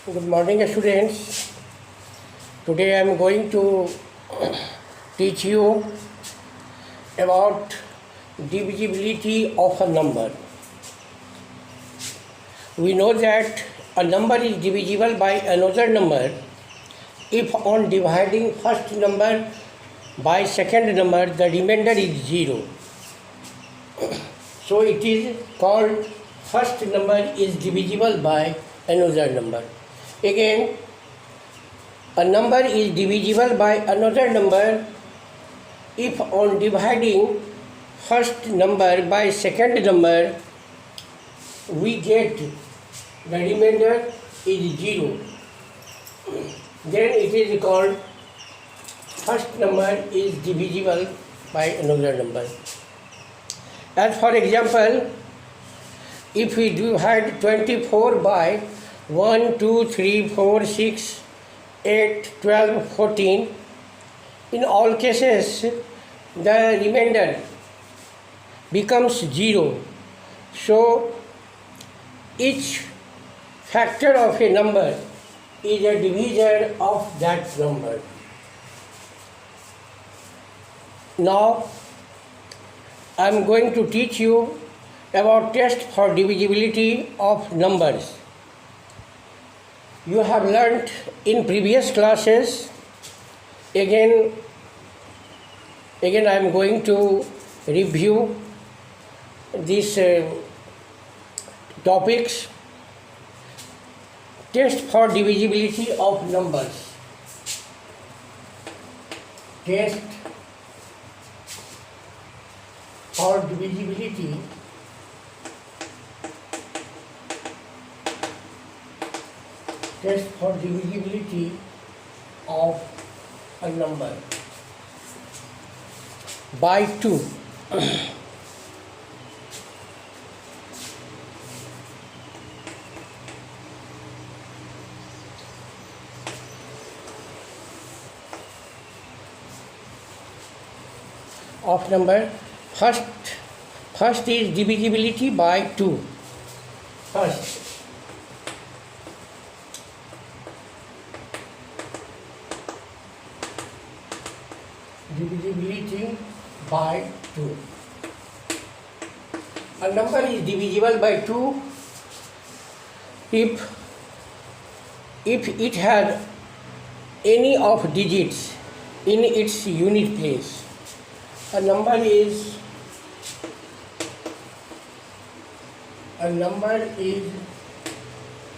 Good morning, students. Today I am going to teach you about divisibility of a number. We know that a number is divisible by another number if on dividing first number by second number the remainder is 0. So it is called first number is divisible by another number. Again, a number is divisible by another number if on dividing first number by second number we get the remainder is 0. Then it is called first number is divisible by another number. As for example, if we divide 24 by 1, 2, 3, 4, 6, 8, 12, 14, in all cases the remainder becomes 0. So each factor of a number is a divisor of that number. Now I am going to teach you about test for divisibility of numbers. You have learnt in previous classes. Again I am going to review these topics. Test for divisibility of numbers. Test for divisibility of a number by 2. Of number, first is divisibility by 2. First, divisibility by 2. A number is divisible by 2 if it has any of digits in its unit place. A number is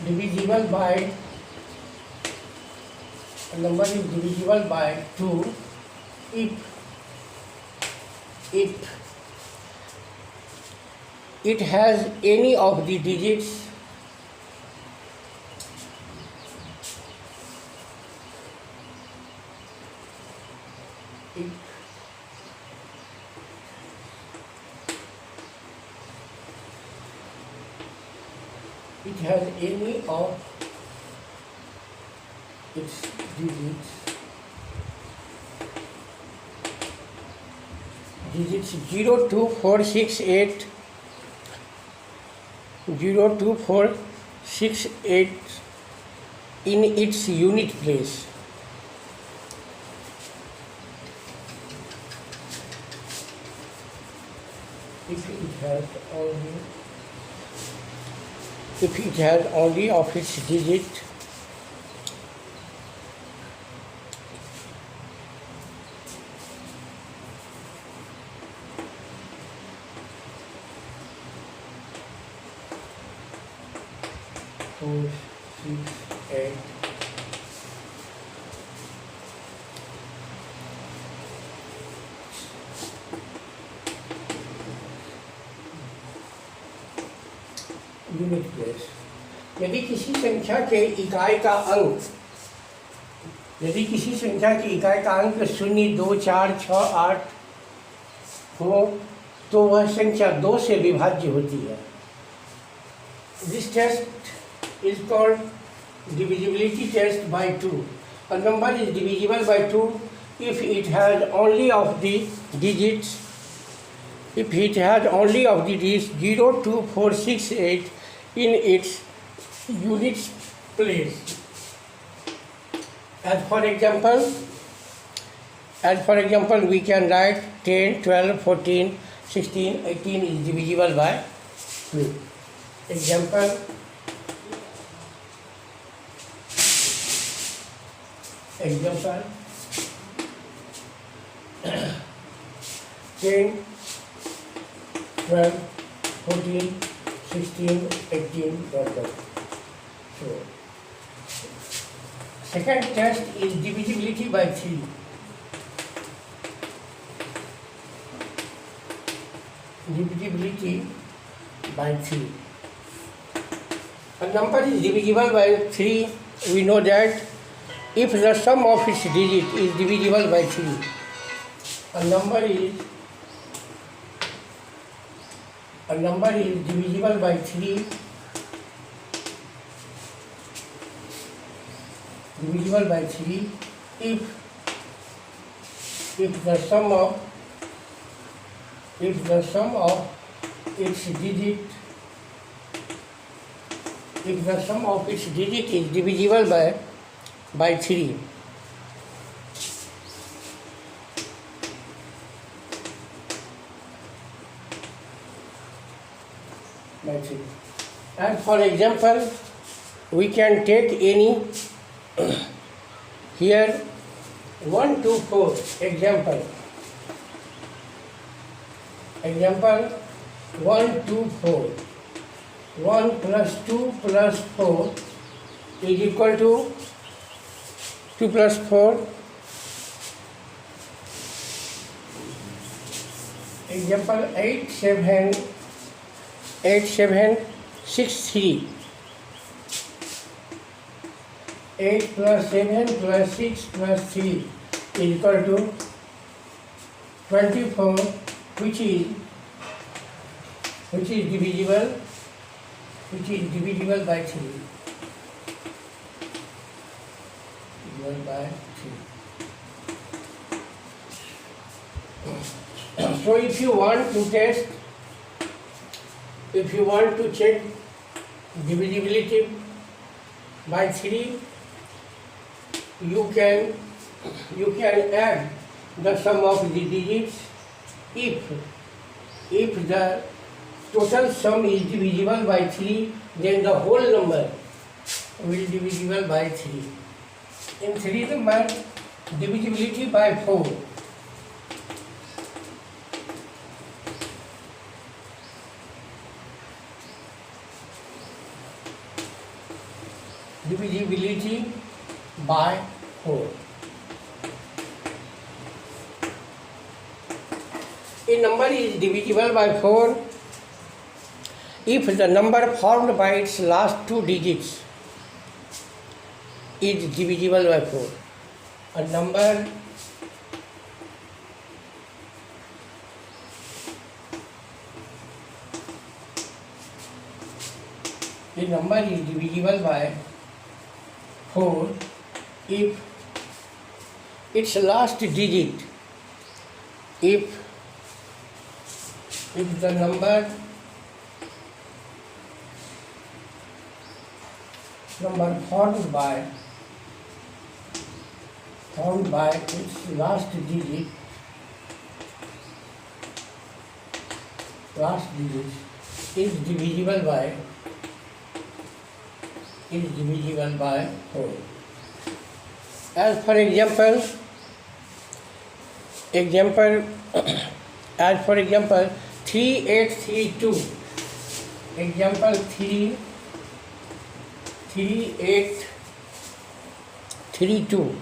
divisible by 2 if it has any of the digits its digits 0, 2, 4, 6, 8 in its unit place. If it has only of its digit 4, 6, 8 unit place. यदि किसी संख्या की इकाई का अंक 0, 2, 4, 6, 8 हो तो वह संख्या 2 से विभाज्य होती है। This test is called divisibility test by 2. A number is divisible by 2 if it has only of the digits 0, 2, 4, 6, 8 in its units place. As for example, we can write 10, 12, 14, 16, 18 is divisible by 2. Example, 10, 12, 14, 16, 18, etc. So, second test is divisibility by 3. Divisibility by 3. A number is divisible by 3, we know that if the sum of its digit is divisible by 3. A number is divisible by 3 if the sum of its digit is divisible by 3. And for example, we can take any here 1, 2, 4 example 1, 2, 4. 1 plus 2 plus 4 is equal to 2 plus 4. Example 8, 7, 6, 3. 8 plus 7 plus 6 plus 3 is equal to 24, which is divisible by 3. So if you want to check divisibility by 3, you can add the sum of the digits. If the total sum is divisible by 3, then the whole number will be divisible by 3. In 3 number, divisibility by 4. Divisibility by 4. A number is divisible by 4 if the number formed by its last 2 digits is divisible by 4. A number is divisible by 4 if its last digit, if the number formed by its last digit is divisible by 4. As for example, 3832. Example 3832.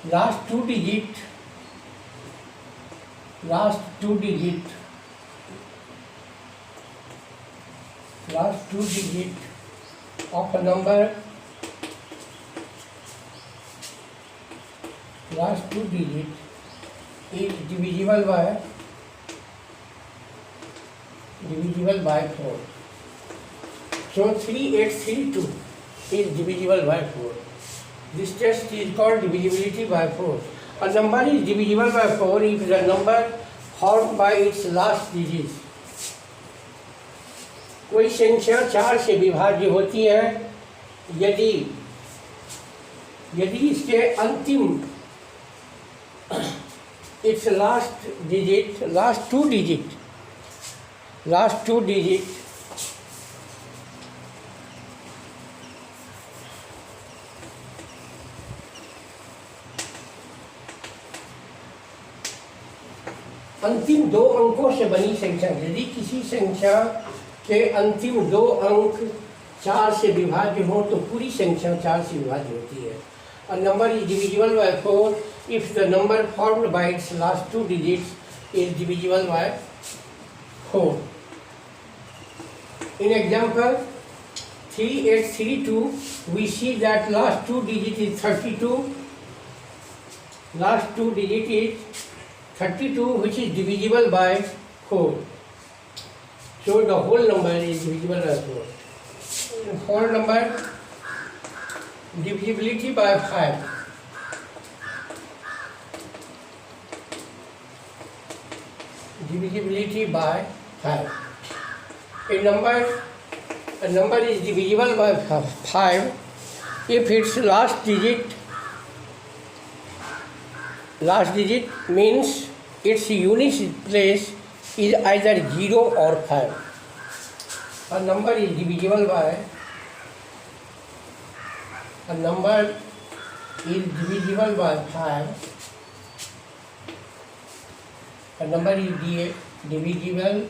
Last two digit of a number, last two digit is divisible by 4. So 3832 is divisible by 4. This test is called divisibility by 4. A number is divisible by 4 if the number formed by its last digits. कोई संख्या 4 से विभाज्य होती है यदि इसके अंतिम its last two digit अंतिम 2 अंकों से बनी संख्या, यदि किसी संख्या के अंतिम 2 अंक 4 से विभाज्य हो तो पूरी संख्या 4 से विभाज्य होती है. A number is divisible by 4 if the number formed by its last 2 digits is divisible by 4. In example 3832, we see that last 2 digit is 32. Last 2 digit is 32, which is divisible by 4. So the whole number is divisible by 4. Whole number divisibility by 5. Divisibility by 5. A number is divisible by 5 if its last digit means its unit place is either 0 or 5. A number is divisible by 5 a number is divisible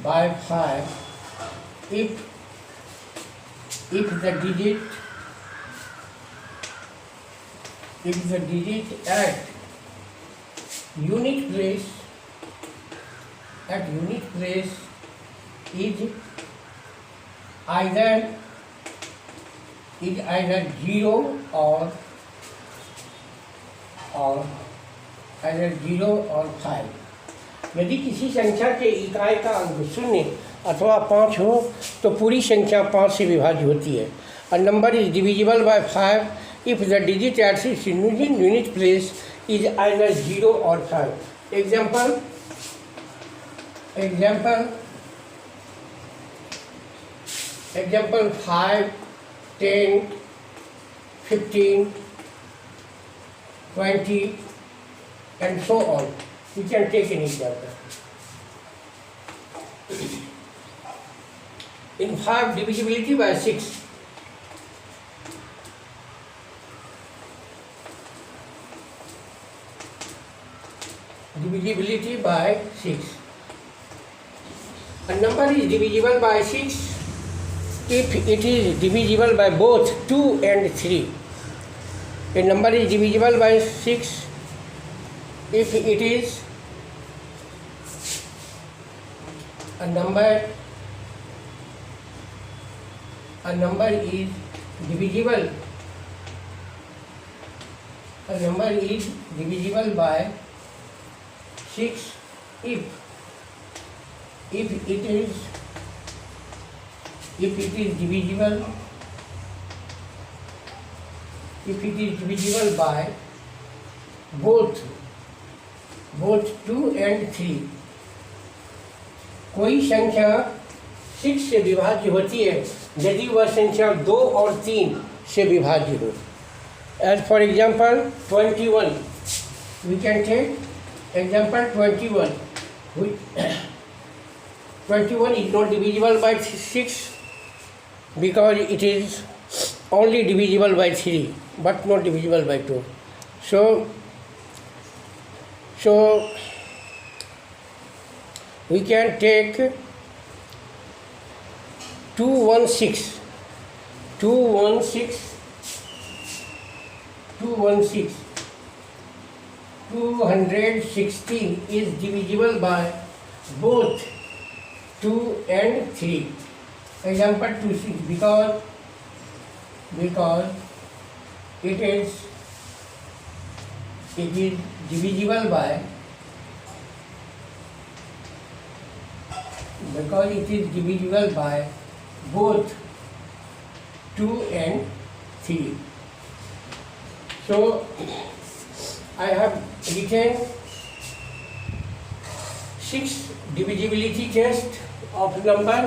by 5 if the digit at unit place is either 0 or 5. यदि किसी संख्या के इकाई का अंक 0 अथवा 5 हो तो पूरी संख्या 5 से विभाज्य होती है. A number is divisible by 5 if the digit at its unit place is either 0 or 5. Example 5, 10, 15, 20 and so on. You can take an example. In 5, divisibility by 6. Divisibility by 6. A number is divisible by 6 if it is divisible by both 2 and 3. A number is divisible by 6 if it is a number is divisible by 6 if it is divisible by both 2 and 3. कोई संख्या 6 से विभाज्य होती है यदि वह संख्या 2 और 3 से विभाज्य हो. As for example 21, we can take example 21. 21 is not divisible by 6 because it is only divisible by 3 but not divisible by 2. So we can take 216 216 is divisible by both 2 and 3. Example 26 because it is divisible by both 2 and 3. So I have written 6 divisibility test of number,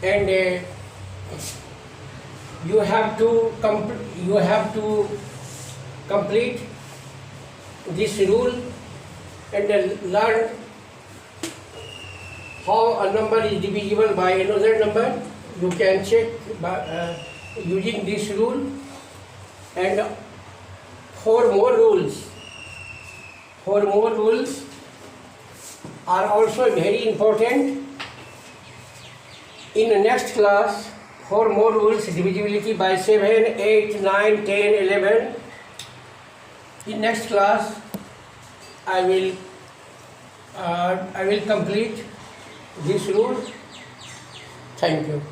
and you have to complete this rule and learn how a number is divisible by another number. You can check by using this rule, and four more rules are also very important. In the next class, 4 more rules, divisibility by 7, 8, 9, 10, 11. In next class, I will complete this rule. Thank you.